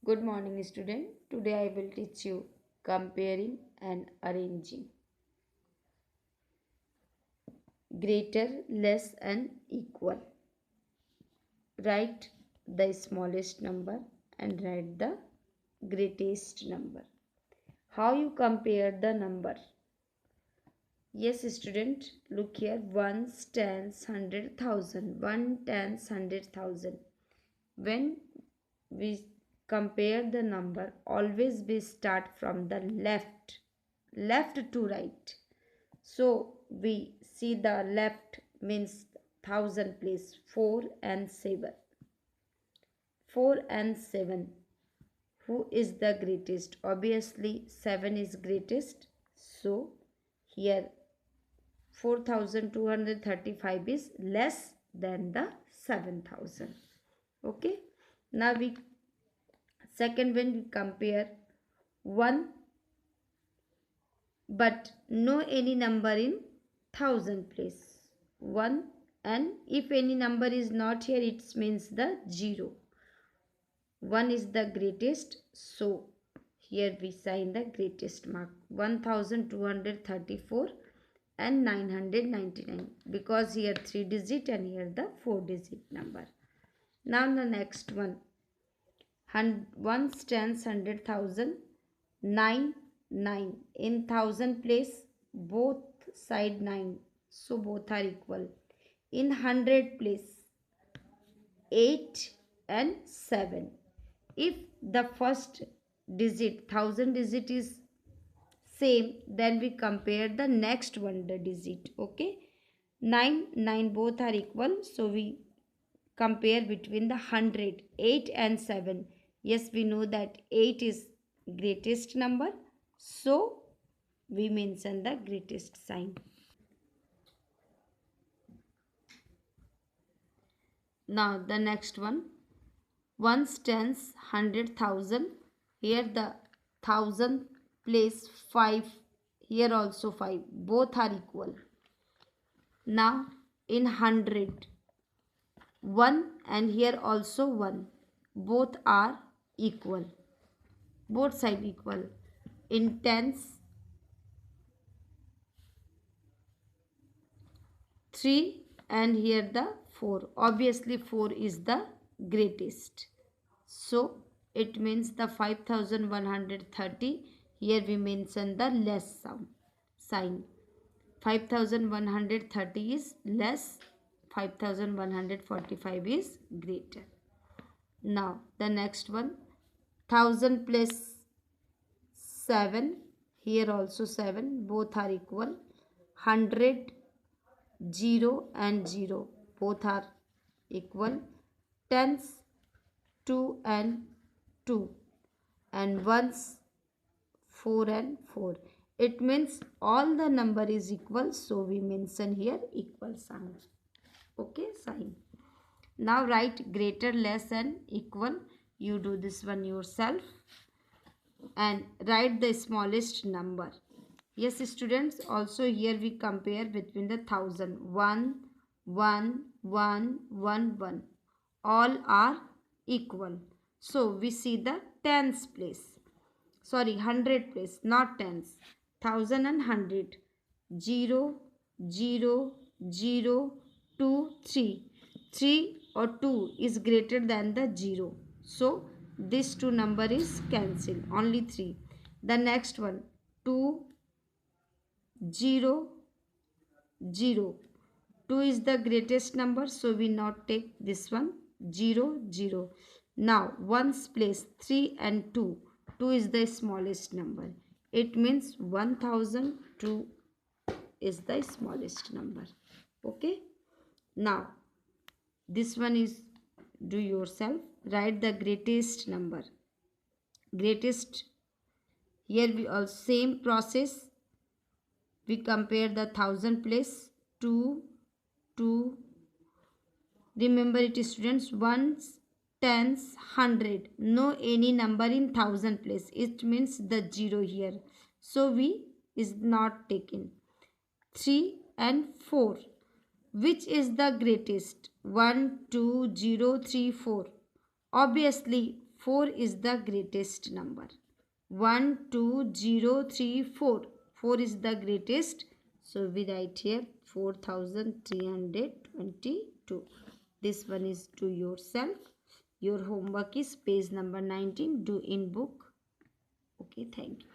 Good morning, student. Today I will teach you comparing and arranging. Greater, less and equal. Write the smallest number and write the greatest number. How you compare the number? Yes, student, look here. Ones, tens, 100,000. 1, tens, 100,000. When we compare the number, always we start from the left to right. So we see the left means 1000 place 4 and 7. 4 and 7. Who is the greatest? Obviously 7 is greatest. So here 4235 is less than the 7000. Okay. Now we second when we compare 1 but no any number in 1000 place 1, and if any number is not here it means the 0. 1 is the greatest, so here we sign the greatest mark 1234 and 999 because here 3 digit and here the 4 digit number. Now the next one, 1 tens 100,000 9 9 in 1000 place both side 9, so both are equal. In 100 place 8 and 7. If the first digit 1000 digit is same, then we compare the next one the digit. Okay, 9 9 both are equal, so we compare between the 100 8 and 7. Yes, we know that 8 is greatest number, so we mention the greatest sign. Now the next one, ones, tens, 100,000. Here the 1000 place 5. Here also 5. Both are equal. Now in 100, 1 and here also 1. Both are equal. Both side equal. In tens, 3 and here the 4. Obviously 4 is the greatest. So it means the 5130. Here we mention the less sign. 5130 is less. 5145 is greater. Now the next one, 1000 plus 7. Here also 7. Both are equal. 100, 0 and 0. Both are equal. Tens, 2 and 2. And ones, 4 and 4. It means all the number is equal. So we mention here equal sign. Okay, sign. Now write greater, less and equal. You do this one yourself. And write the smallest number. Yes, students, also here we compare between the 1000. 1, 1, 1, 1, 1. All are equal. So we see the tens place. Sorry, 100 place, not tens. 1000 and 100. 0, 0, 0, 2, 3. 3 or 2 is greater than the 0. So this two number is cancelled. Only 3. The next one, 2, 0, 0. 2 is the greatest number, so we not take this one. 0, 0. Now ones place 3 and 2. 2 is the smallest number. It means 1002 is the smallest number. Okay. Now this one is do yourself. Write the greatest number. Greatest. Here we all same process. We compare the 1000 place 2, 2. Remember it, students. Ones, tens, 100. No any number in 1000 place. It means the 0 here. So we is not taken. 3 and 4. Which is the greatest? 1, 2, 0, 3, 4. Obviously 4 is the greatest number. 1, 2, 0, 3, 4. 4 is the greatest. So we write here 4322. This one is to yourself. Your homework is page number 19. Do in book. Okay, thank you.